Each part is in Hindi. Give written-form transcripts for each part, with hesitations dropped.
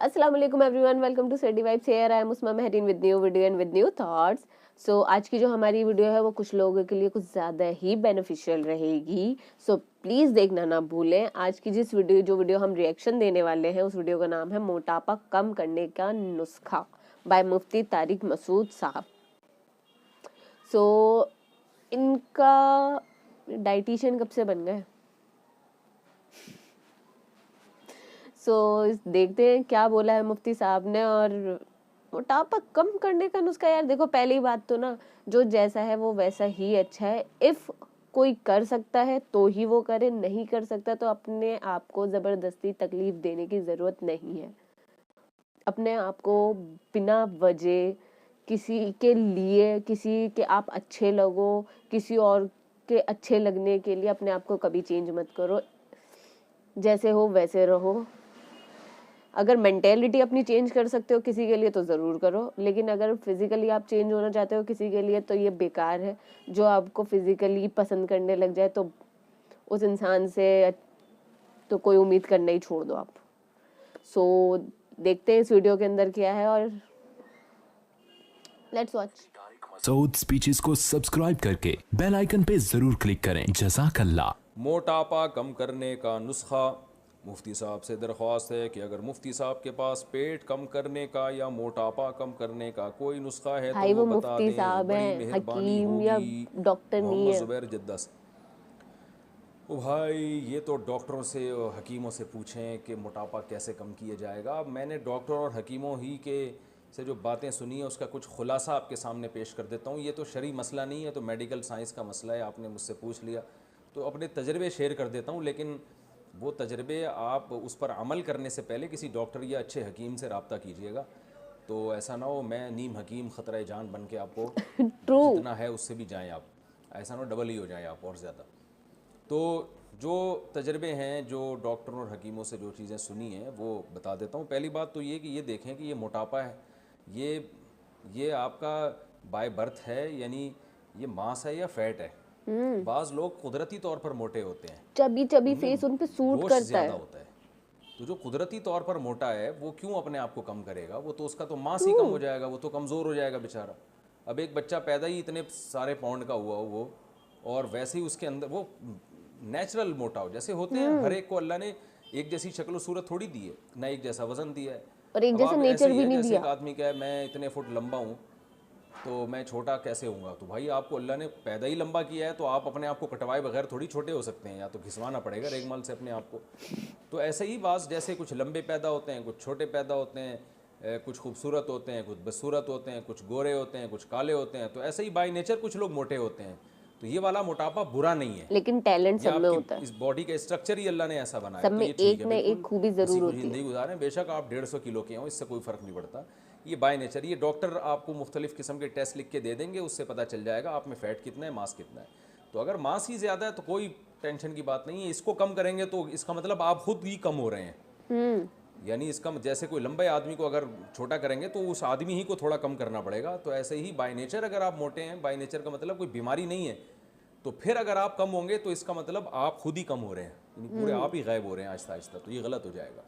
अस्सलाम वालेकुम everyone, welcome to Sadie vibes. Here I am Usma Mehreen with new video and with new thoughts. So आज की जो हमारी वीडियो है वो कुछ लोगों के लिए कुछ ज़्यादा ही बेनिफिशियल रहेगी, सो प्लीज़ देखना ना भूलें। आज की जो वीडियो हम रिएक्शन देने वाले हैं, उस वीडियो का नाम है मोटापा कम करने का नुस्खा बाय मुफ्ती तारिक मसूद साहब। सो इनका डाइटिशियन कब से बन गए? देखते हैं क्या बोला है मुफ्ती साहब ने। और मोटापा कम करने का नुस्खा, यार देखो, पहली बात तो ना, जो जैसा है वो वैसा ही अच्छा है। इफ कोई कर सकता है तो ही वो करे, नहीं कर सकता तो अपने आप को जबरदस्ती तकलीफ देने की जरूरत नहीं है। अपने आप को बिना वजह किसी के लिए, किसी के आप अच्छे लगो, किसी और के अच्छे लगने के लिए अपने आप को कभी चेंज मत करो। जैसे हो वैसे रहो। अगर मेंटेलिटी अपनी चेंज कर सकते हो किसी के लिए तो ज़रूर करो, लेकिन अगर फिजिकली आप चेंज होना चाहते हो किसी के लिए तो ये बेकार है। जो आपको फिजिकली पसंद करने लग जाए तो उस इंसान से तो कोई उम्मीद करना ही छोड़ दो आप। सो देखते हैं इस वीडियो के अंदर क्या है और लेट्स वॉच। सऊद स्पीचेस को सब्सक्राइब करके बेल आइकन पे जरूर क्लिक करें। जज़ाकल्लाह। मोटापा कम करने का नुस्खा। मुफ्ती साहब से दरख्वास्त है कि अगर मुफ्ती साहब के पास पेट कम करने का या मोटापा कम करने का कोई नुस्खा है भाई तो वो वो बता मुफ्ती दें, साहब बड़ी हैं, मेहरबानी हकीम या होगी। डॉक्टर नहीं मोहम्मद है। ज़ुबैर जद्दा से। ओ भाई, ये तो डॉक्टरों से और हकीमों से पूछें कि मोटापा कैसे कम किया जाएगा। मैंने डॉक्टर और हकीमों ही के से जो बातें सुनी है उसका कुछ खुलासा आपके सामने पेश कर देता हूँ। ये तो शरई मसला नहीं है, तो मेडिकल साइंस का मसला है। आपने मुझसे पूछ लिया तो अपने तजर्बे शेयर कर देता हूँ, लेकिन वो तजर्बे आप उस पर अमल करने से पहले किसी डॉक्टर या अच्छे हकीम से रब्ता कीजिएगा। तो ऐसा ना हो मैं नीम हकीम ख़तरा जान बन के आपको ट्रू। जितना है उससे भी जाएं आप, ऐसा ना हो डबल ही हो जाएं आप और ज़्यादा। तो जो तजर्बे हैं, जो डॉक्टरों और हकीमों से जो चीज़ें सुनी हैं वो बता देता हूँ। पहली बात तो ये कि ये देखें कि ये मोटापा है, ये आपका बाय बर्थ है, यानी ये मांस है या फैट है। बाज़ लोग कुदरती तौर पर मोटे होते हैं, चबी चबी फेस उन पे सूट गोश्त करता ज़्यादा है। होता है। तो जो कुदरती तौर पर मोटा है वो क्यों अपने आप को कम करेगा? वो तो उसका तो मांस ही कम हो जाएगा, वो तो कमज़ोर हो जाएगा बेचारा। अब एक बच्चा पैदा ही इतने सारे पाउंड का हुआ वो, और वैसे ही उसके अंदर वो नेचुरल मोटा हो जैसे होते हैं। हर एक को अल्लाह ने एक जैसी शक्ल सूरत थोड़ी दी है, ना एक जैसा वजन दिया है। और एक अब जैसा आप ऐसे नेचर ही भी है नहीं जैसे दिया। एक आदमी का है मैं इतने फुट लंबा हूँ तो मैं छोटा कैसे होऊंगा? तो भाई आपको अल्लाह ने पैदा ही लंबा किया है, तो आप अपने आप को कटवाए बगैर थोड़ी छोटे हो सकते हैं, या तो घिसवाना पड़ेगा रेगमाल से अपने आप को। तो ऐसे ही बास, जैसे कुछ लंबे पैदा होते हैं, कुछ छोटे पैदा होते हैं, कुछ खूबसूरत होते हैं, कुछ बदसूरत होते हैं, कुछ गोरे होते हैं, कुछ काले होते हैं। तो ऐसे ही बाई नेचर कुछ लोग मोटे होते हैं। तो ये वाला मोटापा बुरा नहीं है, लेकिन टैलेंट ये सब में आपकी होता है। इस बॉडी का स्ट्रक्चर ही अल्लाह ने ऐसा बनाया सब है, तो में ये ठीक एक है, न एक बिल्कुल खूबी हंसी जरूर खुशी होती है। ज़िंदगी गुजारें। बेशक आप 150 किलो के हों, इससे कोई फ़र्क नहीं पड़ता। ये बाय नेचर, ये डॉक्टर आपको मुख्तलिफ़ किस्म के टेस्ट लिख के दे देंगे, उससे पता चल जाएगा आप में फ़ैट कितना है, मास कितना है। तो अगर मास ही ज़्यादा है तो कोई टेंशन की बात नहीं है। इसको कम करेंगे तो इसका मतलब आप खुद ही कम हो रहे हैं। यानी इसका जैसे कोई लंबे आदमी को अगर छोटा करेंगे तो उस आदमी ही को थोड़ा कम करना पड़ेगा। तो ऐसे ही बाय नेचर अगर आप मोटे हैं, बाय नेचर का मतलब कोई बीमारी नहीं है, तो फिर अगर आप कम होंगे तो इसका मतलब आप खुद ही कम हो रहे हैं, यानी पूरे आप ही गायब हो रहे हैं आहिस्ता आहिस्ता। तो ये गलत हो जाएगा।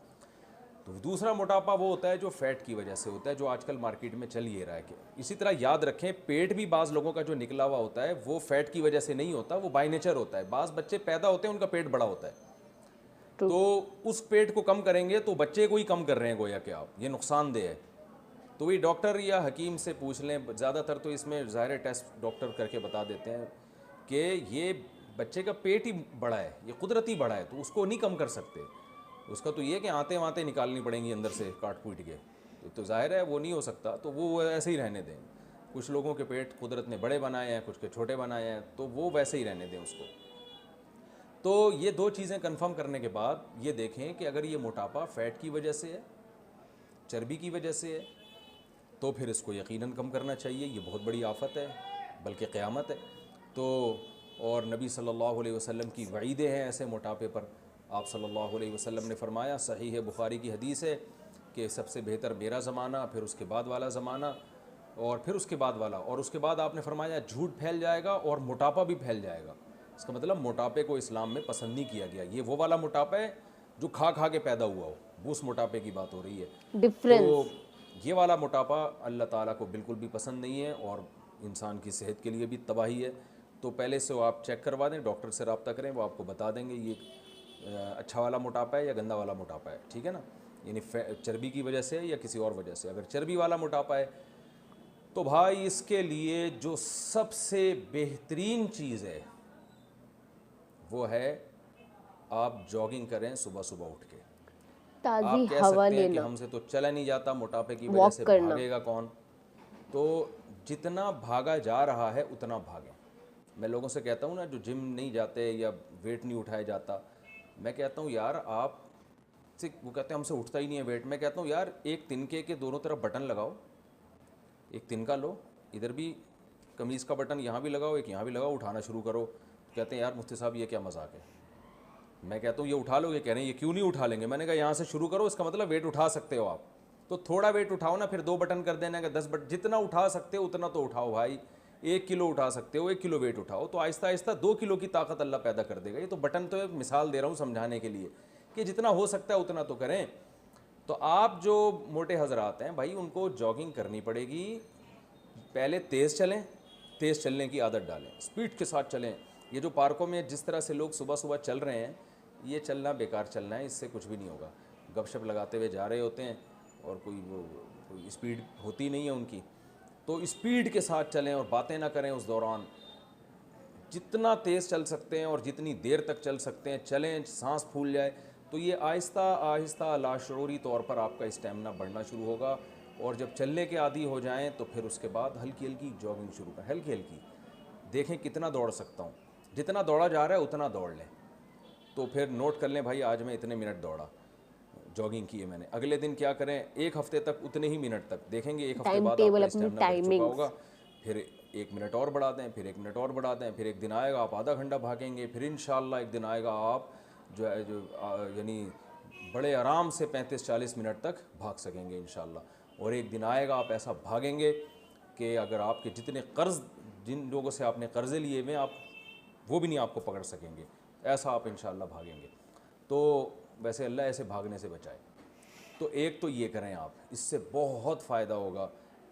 तो दूसरा मोटापा वो होता है जो फैट की वजह से होता है, जो आजकल मार्केट में चल ये रहा है। कि इसी तरह याद रखें, पेट भी बाज़ लोगों का जो निकला हुआ होता है वो फैट की वजह से नहीं होता, वो बाय नेचर होता है। बाज़ बच्चे पैदा होते हैं उनका पेट बड़ा होता है, True. तो उस पेट को कम करेंगे तो बच्चे को ही कम कर रहे हैं गोया कि आप, ये नुकसानदेह है। तो वही डॉक्टर या हकीम से पूछ लें। ज़्यादातर तो इसमें ज़ाहिर टेस्ट डॉक्टर करके बता देते हैं कि ये बच्चे का पेट ही बड़ा है, ये कुदरती बड़ा है, तो उसको नहीं कम कर सकते। उसका तो ये है कि आते वाते निकालनी पड़ेंगी अंदर से काट पीट के, तो ज़ाहिर है वो नहीं हो सकता, तो वो ऐसे ही रहने दें। कुछ लोगों के पेट कुदरत ने बड़े बनाए हैं, कुछ के छोटे बनाए हैं, तो वो वैसे ही रहने दें उसको। तो ये दो चीज़ें कंफर्म करने के बाद ये देखें कि अगर ये मोटापा फ़ैट की वजह से है, चर्बी की वजह से है, तो फिर इसको यकीनन कम करना चाहिए। ये बहुत बड़ी आफत है, बल्कि क़यामत है। तो और नबी सल्लल्लाहु अलैहि वसल्लम की वईदें हैं ऐसे मोटापे पर। आप सल्लल्लाहु अलैहि वसल्लम ने फरमाया, सही है, बुखारी की हदीस है, कि सबसे बेहतर मेरा ज़माना, फिर उसके बाद वाला ज़माना, और फिर उसके बाद वाला, और उसके बाद आपने फरमाया झूठ फैल जाएगा और मोटापा भी फैल जाएगा। इसका मतलब मोटापे को इस्लाम में पसंद नहीं किया गया। ये वो वाला मोटापा है जो खा खा के पैदा हुआ हो, वो उस मोटापे की बात हो रही है। डिफरेंस। तो ये वाला मोटापा अल्लाह ताला को बिल्कुल भी पसंद नहीं है और इंसान की सेहत के लिए भी तबाही है। तो पहले से वो आप चेक करवा दें, डॉक्टर से रब्ता करें, वो आपको बता देंगे ये अच्छा वाला मोटापा है या गंदा वाला मोटापा है, ठीक है ना। यानी चर्बी की वजह से या किसी और वजह से। अगर चर्बी वाला मोटापा है तो भाई इसके लिए जो सबसे बेहतरीन चीज़ है वो है आप जॉगिंग करें सुबह सुबह उठ के। ताज़ी आप कह हवा सकते हैं कि लेना, हमसे तो चला नहीं जाता, मोटापे की वजह वॉक से करना। भागेगा कौन। तो जितना भागा जा रहा है उतना भागें। मैं लोगों से कहता हूँ ना, जो जिम नहीं जाते या वेट नहीं उठाया जाता, मैं कहता हूँ यार आप से, वो कहते हैं हमसे उठता ही नहीं है वेट। मैं कहता हूँ यार एक तिनके के दोनों तरफ बटन लगाओ, एक तिनका लो, इधर भी कमीज़ का बटन यहाँ भी लगाओ, एक यहाँ भी लगाओ, उठाना शुरू करो। कहते हैं यार मुफ्ती साहब ये क्या मजाक है। मैं कहता हूँ ये उठा लोगे, कह रहे हैं ये क्यों नहीं उठा लेंगे। मैंने कहा यहाँ से शुरू करो, इसका मतलब वेट उठा सकते हो आप, तो थोड़ा वेट उठाओ ना, फिर 2 बटन कर देना कि 10 बटन, जितना उठा सकते हो उतना तो उठाओ भाई। 1 किलो उठा सकते हो, 1 किलो वेट उठाओ, तो आहिस्ता आहिस्ता 2 किलो की ताकत अल्लाह पैदा कर देगा। ये तो बटन तो एक मिसाल दे रहा हूँ समझाने के लिए कि जितना हो सकता है उतना तो करें। तो आप जो मोटे हजरात हैं भाई, उनको जॉगिंग करनी पड़ेगी। पहले तेज़ चलें, तेज़ चलने की आदत डालें, स्पीड के साथ चलें। ये जो पार्कों में जिस तरह से लोग सुबह सुबह चल रहे हैं, ये चलना बेकार चलना है, इससे कुछ भी नहीं होगा। गपशप लगाते हुए जा रहे होते हैं और कोई स्पीड होती नहीं है उनकी। तो स्पीड के साथ चलें और बातें ना करें उस दौरान। जितना तेज़ चल सकते हैं और जितनी देर तक चल सकते हैं चलें, सांस फूल जाए तो ये आहिस्ता आहिस्ता लाशऊरी तौर पर आपका स्टेमिना बढ़ना शुरू होगा। और जब चलने के आदी हो जाएं तो फिर उसके बाद हल्की हल्की जॉगिंग शुरू करें, हल्की हल्की। देखें कितना दौड़ सकता हूँ, जितना दौड़ा जा रहा है उतना दौड़ लें। तो फिर नोट कर लें भाई आज मैं इतने मिनट दौड़ा, जॉगिंग की है मैंने। अगले दिन क्या करें, 1 हफ्ते तक उतने ही मिनट तक, देखेंगे 1 हफ्ते टाइम बाद टेबल, आपका अपनी स्टेमिना बढ़ चुका टाइमिंग्स। होगा। फिर 1 मिनट और बढ़ा दें, फिर 1 मिनट और बढ़ा दें, फिर एक दिन आएगा आप आधा घंटा भागेंगे, फिर इंशाल्लाह एक दिन आएगा आप यानी बड़े आराम से 35-40 मिनट तक भाग सकेंगे इंशाल्लाह। और एक दिन आएगा आप ऐसा भागेंगे कि अगर आपके जितने कर्ज, जिन लोगों से आपने कर्जे लिए हुए, आप वो भी नहीं आपको पकड़ सकेंगे, ऐसा आप इंशाल्लाह भागेंगे। तो वैसे अल्लाह ऐसे भागने से बचाए। तो एक तो ये करें आप, इससे बहुत फ़ायदा होगा।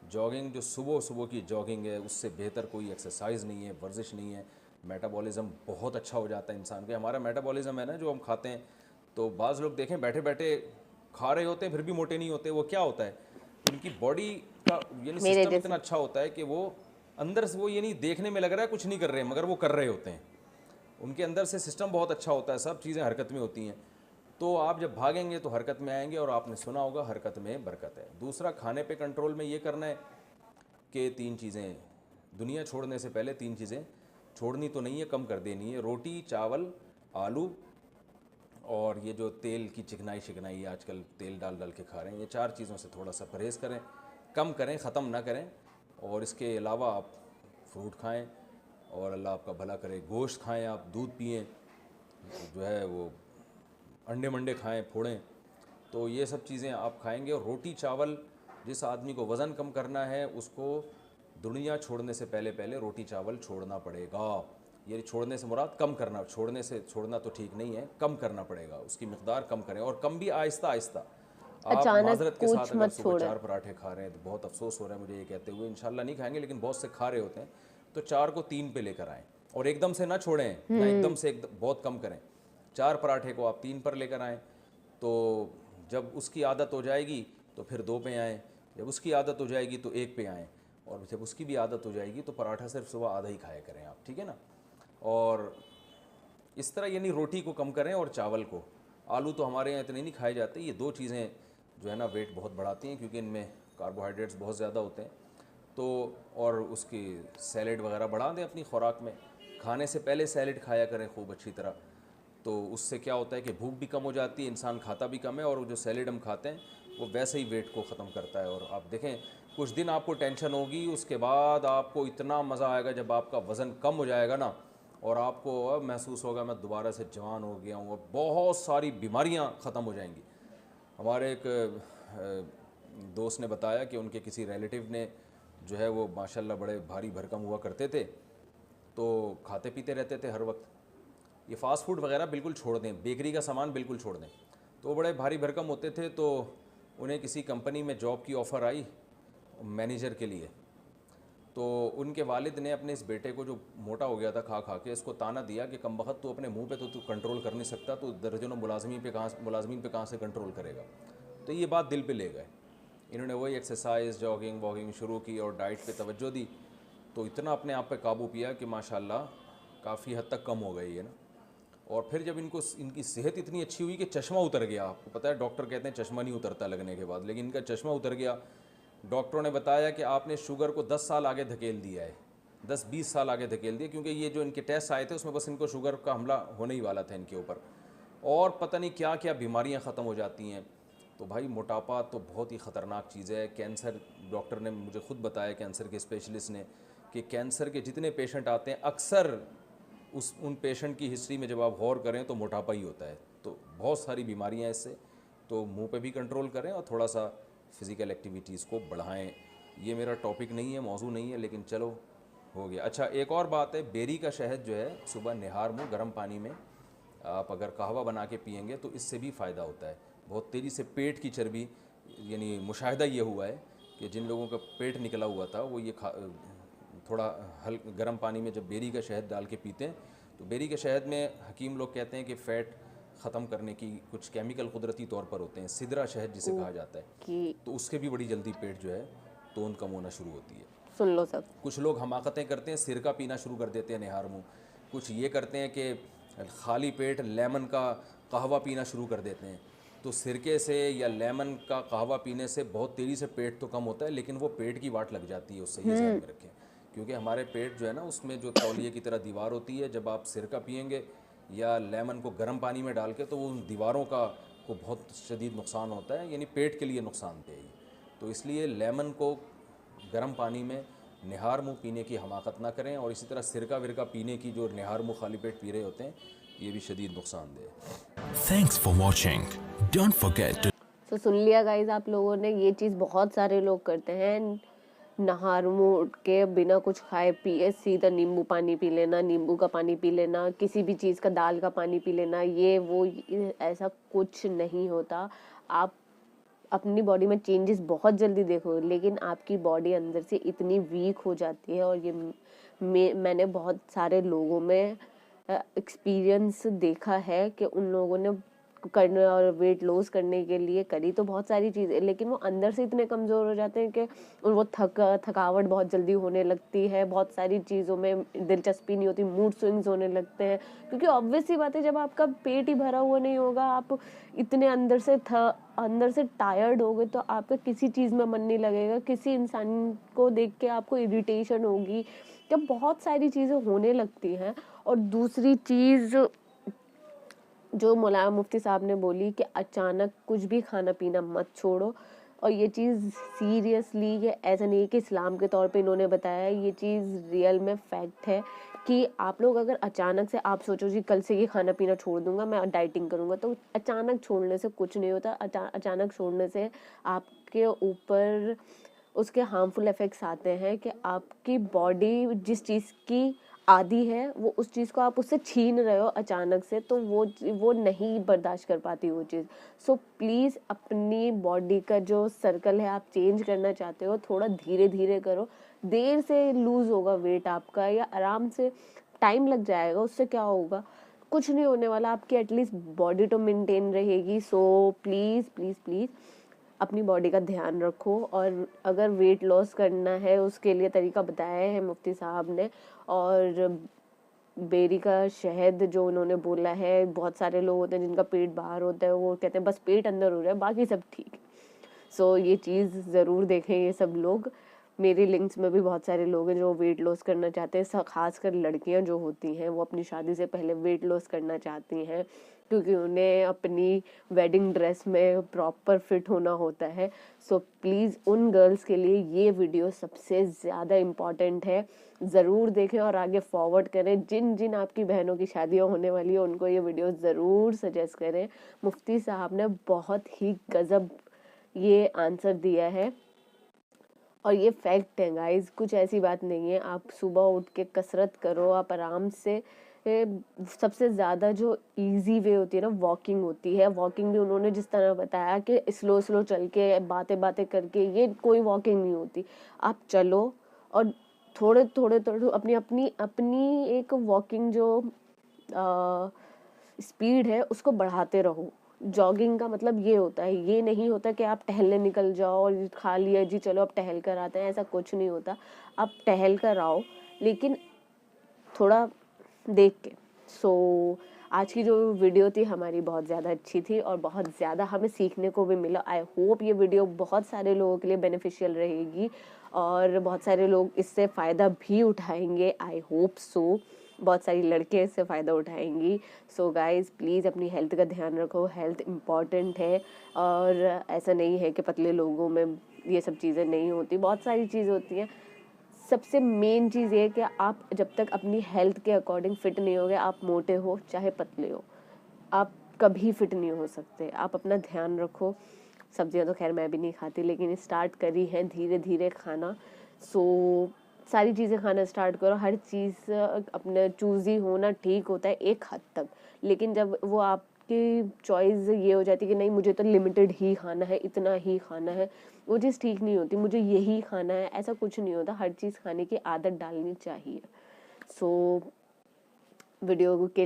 जॉगिंग जो सुबह सुबह की जॉगिंग है, उससे बेहतर कोई एक्सरसाइज नहीं है, वर्जिश नहीं है। मेटाबॉलिज़्म बहुत अच्छा हो जाता है इंसान के। हमारा मेटाबॉलिज़्म है ना, जो हम खाते हैं, तो बाज़ लोग देखें बैठे बैठे खा रहे होते हैं फिर भी मोटे नहीं होते। वो क्या होता है, उनकी बॉडी का यानी सिस्टम इतना अच्छा होता है कि वो अंदर से, वो ये नहीं देखने में लग रहा है कुछ नहीं कर रहे हैं, मगर वो कर रहे होते हैं। उनके अंदर से सिस्टम बहुत अच्छा होता है, सब चीज़ें हरकत में होती हैं। तो आप जब भागेंगे तो हरकत में आएंगे, और आपने सुना होगा हरकत में बरकत है। दूसरा, खाने पे कंट्रोल में ये करना है कि 3 चीज़ें, दुनिया छोड़ने से पहले 3 चीज़ें छोड़नी तो नहीं है, कम कर देनी है। रोटी, चावल, आलू, और ये जो तेल की चिकनाई शिकनाई आजकल तेल डाल डाल के खा रहे हैं, ये 4 चीज़ों से थोड़ा सा परहेज़ करें, कम करें, ख़त्म ना करें। और इसके अलावा आप फ्रूट खाएं और अल्लाह आपका भला करे, गोश्त खाएं, आप दूध पिएं, जो है वो अंडे मंडे खाएं, फोड़ें। तो ये सब चीज़ें आप खाएंगे। और रोटी चावल, जिस आदमी को वज़न कम करना है उसको दुनिया छोड़ने से पहले पहले रोटी चावल छोड़ना पड़ेगा। ये छोड़ने से मुराद कम करना, छोड़ना तो ठीक नहीं है, कम करना पड़ेगा, उसकी मिकदार कम करें, और कम भी आहिस्ता आहिस्ता। आप माजरत के साथ अगर सुबह 4 पराठे खा रहे हैं तो बहुत अफसोस हो रहा है मुझे ये कहते हुए, इंशाल्लाह नहीं खाएंगे, लेकिन बहुत से खा रहे होते हैं, तो 4 को 3 पे लेकर आएँ। और एकदम से ना छोड़ें ना, एकदम से बहुत कम करें। 4 पराठे को आप 3 पर लेकर आएँ, तो जब उसकी आदत हो जाएगी तो फिर 2 पे आएँ, जब उसकी आदत हो जाएगी तो 1 पे आएँ, और जब उसकी भी आदत हो जाएगी तो पराठा सिर्फ सुबह आधा ही खाया करें आप, ठीक है ना। और इस तरह यानी रोटी को कम करें और चावल को। आलू तो हमारे यहाँ इतने नहीं खाए जाते। ये 2 चीज़ें जो है ना वेट बहुत बढ़ाती हैं, क्योंकि इनमें कार्बोहाइड्रेट्स बहुत ज़्यादा होते हैं। तो और उसकी सैलेड वगैरह बढ़ा दें अपनी खुराक में, खाने से पहले सैलेड खाया करें खूब अच्छी तरह। तो उससे क्या होता है कि भूख भी कम हो जाती है, इंसान खाता भी कम है, और जो सैलेड हम खाते हैं वो वैसे ही वेट को ख़त्म करता है। और आप देखें कुछ दिन आपको टेंशन होगी, उसके बाद आपको इतना मज़ा आएगा जब आपका वज़न कम हो जाएगा ना, और आपको अब महसूस होगा मैं दोबारा से जवान हो गया हूँ, और बहुत सारी बीमारियाँ ख़त्म हो जाएंगी। हमारे एक दोस्त ने बताया कि उनके किसी रिलेटिव ने जो है वो माशाल्लाह बड़े भारी भरकम हुआ करते थे, तो खाते पीते रहते थे हर वक्त। ये फ़ास्ट फूड वगैरह बिल्कुल छोड़ दें, बेकरी का सामान बिल्कुल छोड़ दें। तो बड़े भारी भरकम होते थे, तो उन्हें किसी कंपनी में जॉब की ऑफ़र आई मैनेजर के लिए। तो उनके वालिद ने अपने इस बेटे को, जो मोटा हो गया था खा खा के, इसको ताना दिया कि कमबख्त तू अपने मुंह पे तो तू कंट्रोल कर नहीं सकता, तो दर्जनों मुलाजमीन पे कहाँ से कंट्रोल करेगा। तो ये बात दिल पे ले गए। इन्होंने वही एक्सरसाइज, जॉगिंग वॉगिंग शुरू की और डाइट पे तवज्जो दी, तो इतना अपने आप पे काबू किया कि माशाल्लाह काफ़ी हद तक कम हो गई है ना। और फिर जब इनकी सेहत इतनी अच्छी हुई कि चश्मा उतर गया। आपको पता है डॉक्टर कहते हैं चश्मा नहीं उतरता लगने के बाद, लेकिन इनका चश्मा उतर गया। डॉक्टरों ने बताया कि आपने शुगर को 10 साल आगे धकेल दिया है, 10-20 साल आगे धकेल दिया, क्योंकि ये जो इनके टेस्ट आए थे उसमें बस इनको शुगर का हमला होने ही वाला था इनके ऊपर, और पता नहीं क्या क्या बीमारियां ख़त्म हो जाती हैं। तो भाई मोटापा तो बहुत ही ख़तरनाक चीज़ है। कैंसर, डॉक्टर ने मुझे ख़ुद बताया, कैंसर के स्पेशलिस्ट ने, कि कैंसर के जितने पेशेंट आते हैं अक्सर उन पेशेंट की हिस्ट्री में जब आप गौर करें तो मोटापा ही होता है। तो बहुत सारी बीमारियां इससे, तो मुंह पे भी कंट्रोल करें और थोड़ा सा फ़िज़िकल एक्टिविटीज़ को बढ़ाएं। ये मेरा टॉपिक नहीं है, मौजू नहीं है, लेकिन चलो हो गया। अच्छा, एक और बात है, बेरी का शहद जो है सुबह निहार मुँह गर्म पानी में आप अगर कहवा बना के पियेंगे तो इससे भी फ़ायदा होता है। बहुत तेज़ी से पेट की चर्बी, यानी मुशाहिदा ये हुआ है कि जिन लोगों का पेट निकला हुआ था वो ये थोड़ा गर्म पानी में जब बेरी का शहद डाल के पीते हैं, तो बेरी के शहद में हकीम लोग कहते हैं कि फ़ैट ख़त्म करने की कुछ केमिकल कुदरती तौर पर होते हैं, सिदरा शहद जिसे कहा जाता है, कि तो उसके भी बड़ी जल्दी पेट जो है तोंद कम होना शुरू होती है। सुन लो सब। कुछ लोग हमाकतें करते हैं, सिरका पीना शुरू कर देते हैं निहार मुँह। कुछ ये करते हैं कि खाली पेट लेमन का कहवा पीना शुरू कर देते हैं। तो सिरके से या लेमन का कहवा पीने से बहुत तेज़ी से पेट तो कम होता है, लेकिन वो पेट की वाट लग जाती है उससे, ये ध्यान में रखें। क्योंकि हमारे पेट जो है ना, उसमें जो तौलिए की तरह दीवार होती है, जब आप सिरका पियेंगे या लेमन को गर्म पानी में डाल के, तो उन दीवारों को बहुत शदीद नुकसान होता है, यानी पेट के लिए नुकसानदेह है। तो इसलिए लेमन को गर्म पानी में निहार मुँह पीने की हमाकत ना करें, और इसी तरह सिरका विरका पीने की, जो निहार मुँह खाली पेट पी रहे होते हैं, ये भी शदीद नुकसानदेह है। Thanks for watching. Don't forget to तो सुन लिया गाइज आप लोगों ने, ये चीज़ बहुत सारे लोग करते हैं। नहार मुँह उठ के बिना कुछ खाए पिए सीधा नींबू पानी पी लेना, नींबू का पानी पी लेना, किसी भी चीज़ का दाल का पानी पी लेना, ऐसा कुछ नहीं होता। आप अपनी बॉडी में चेंजेस बहुत जल्दी देखो, लेकिन आपकी बॉडी अंदर से इतनी वीक हो जाती है। और ये मैंने बहुत सारे लोगों में एक्सपीरियंस देखा है कि उन लोगों ने करने और वेट लॉस करने के लिए करी तो बहुत सारी चीज़ें, लेकिन वो अंदर से इतने कमज़ोर हो जाते हैं कि वो थकावट बहुत जल्दी होने लगती है, बहुत सारी चीज़ों में दिलचस्पी नहीं होती, मूड स्विंग्स होने लगते हैं। क्योंकि ऑब्वियस सी बात है, जब आपका पेट ही भरा हुआ नहीं होगा, आप इतने अंदर से टायर्ड होगे, तो आपका किसी चीज़ में मन नहीं लगेगा, किसी इंसान को देख के आपको इरिटेशन होगी, जब बहुत सारी चीज़ें होने लगती हैं। और दूसरी चीज़ जो मौलाना मुफ्ती साहब ने बोली कि अचानक कुछ भी खाना पीना मत छोड़ो, और ये चीज़ सीरियसली, ये ऐसा नहीं है कि इस्लाम के तौर पे इन्होंने बताया, ये चीज़ रियल में फैक्ट है कि आप लोग अगर अचानक से आप सोचो जी कल से ये खाना पीना छोड़ दूंगा, मैं डाइटिंग करूंगा, तो अचानक छोड़ने से कुछ नहीं होता। अचानक छोड़ने से आपके ऊपर उसके हार्मफुल इफेक्ट्स आते हैं कि आपकी बॉडी जिस चीज़ की आदि है, वो उस चीज़ को आप उससे छीन रहे हो अचानक से, तो वो नहीं बर्दाश्त कर पाती वो चीज़। सो प्लीज़ अपनी बॉडी का जो सर्कल है, आप चेंज करना चाहते हो, थोड़ा धीरे धीरे करो। देर से लूज़ होगा वेट आपका, या आराम से टाइम लग जाएगा, उससे क्या होगा, कुछ नहीं होने वाला, आपकी एटलीस्ट बॉडी तो मेंटेन रहेगी। सो प्लीज़ प्लीज़ प्लीज़ अपनी बॉडी का ध्यान रखो। और अगर वेट लॉस करना है, उसके लिए तरीका बताया है मुफ्ती साहब ने। और बेरी का शहद जो उन्होंने बोला है, बहुत सारे लोग होते हैं जिनका पेट बाहर होता है, वो कहते हैं बस पेट अंदर हो रहा है, बाकी सब ठीक है। सो ये चीज़ ज़रूर देखें ये सब लोग। मेरे लिंक्स में भी बहुत सारे लोग हैं जो वेट लॉस करना चाहते हैं, खासकर लड़कियां जो होती हैं, वो अपनी शादी से पहले वेट लॉस करना चाहती हैं, क्योंकि उन्हें अपनी वेडिंग ड्रेस में प्रॉपर फिट होना होता है। सो प्लीज़ उन गर्ल्स के लिए ये वीडियो सबसे ज़्यादा इम्पॉर्टेंट है, ज़रूर देखें और आगे फॉरवर्ड करें। जिन जिन आपकी बहनों की शादियाँ होने वाली है, उनको ये वीडियो ज़रूर सजेस्ट करें। मुफ्ती साहब ने बहुत ही गज़ब ये आंसर दिया है, और ये फैक्ट है गाइज, कुछ ऐसी बात नहीं है। आप सुबह उठ के कसरत करो, आप आराम से पे सबसे ज़्यादा जो इजी वे होती है ना, वॉकिंग होती है। वॉकिंग भी उन्होंने जिस तरह बताया कि स्लो स्लो चल के, बातें बातें करके, ये कोई वॉकिंग नहीं होती। आप चलो और थोड़े थोड़े थोड़े अपनी अपनी अपनी एक वॉकिंग जो स्पीड है उसको बढ़ाते रहो। जॉगिंग का मतलब ये होता है, ये नहीं होता कि आप टहलने निकल जाओ और खा लिया जी चलो अब टहल कर आते हैं, ऐसा कुछ नहीं होता। आप टहल कर आओ लेकिन थोड़ा देख के। सो आज की जो वीडियो थी हमारी बहुत ज़्यादा अच्छी थी और बहुत ज़्यादा हमें सीखने को भी मिला। आई होप ये वीडियो बहुत सारे लोगों के लिए बेनिफिशियल रहेगी और बहुत सारे लोग इससे फ़ायदा भी उठाएंगे। आई होप सो बहुत सारी लड़के इससे फ़ायदा उठाएंगी। सो गाइज़ प्लीज़ अपनी हेल्थ का ध्यान रखो, हेल्थ इम्पॉर्टेंट है। और ऐसा नहीं है कि पतले लोगों में ये सब चीज़ें नहीं होती, बहुत सारी चीज़ें होती हैं। सबसे मेन चीज़ ये है कि आप जब तक अपनी हेल्थ के अकॉर्डिंग फिट नहीं होगे, आप मोटे हो चाहे पतले हो, आप कभी फिट नहीं हो सकते। आप अपना ध्यान रखो। सब्जियां तो खैर मैं भी नहीं खाती, लेकिन स्टार्ट करी है धीरे धीरे खाना। सो सारी चीज़ें खाना स्टार्ट करो। हर चीज़ अपने चूज़ी होना ठीक होता है एक हद तक, लेकिन जब वो आपकी चॉइस ये हो जाती है कि नहीं मुझे तो लिमिटेड ही खाना है, इतना ही खाना है, वो चीज़ ठीक नहीं होती। मुझे यही खाना है ऐसा कुछ नहीं होता, हर चीज़ खाने की आदत डालनी चाहिए। सो वीडियो के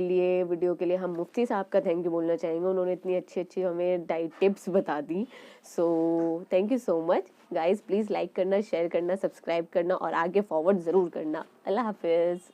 लिए हम मुफ्ती साहब का थैंक यू बोलना चाहेंगे। उन्होंने इतनी अच्छी अच्छी हमें डाइट टिप्स बता दी। So thank you so much guys. Please like करना, शेयर करना, सब्सक्राइब करना और आगे फॉरवर्ड ज़रूर करना। अल्लाह हाफिज़।